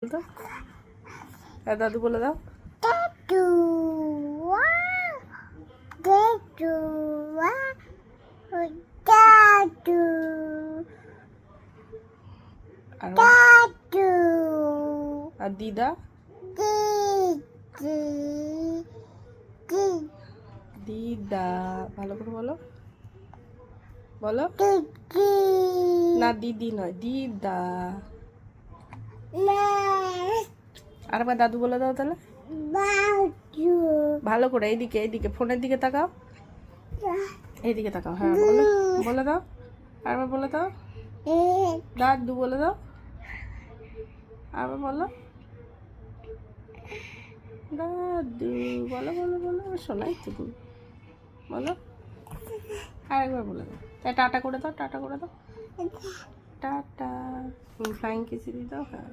তো দাদু বলে দাও। দাদু দাদু দাদু দাদু আর দিদা দিদি দিদা ভালো করে বলো বলো। দিদি না দিদি নয়, দিদা। আর একবার দাদু বলে দাও তাহলে দাদু ভালো করে। এইদিকে এইদিকে ফোনের দিকে তাকাও, এইদিকে তাকাও। হ্যাঁ বলো, বলে দাও। আরেকবার বলে দাও, দাদু বলে দাও। আবার বলো দাদু। বলো বলো বলো, শোনাই তো তুমি বলো। আরেকবার বলে দাও। টাটা করে দাও, টাটা করে দাও, টাটা। ফ্লাইং কিস দিয়ে দাও। হ্যাঁ।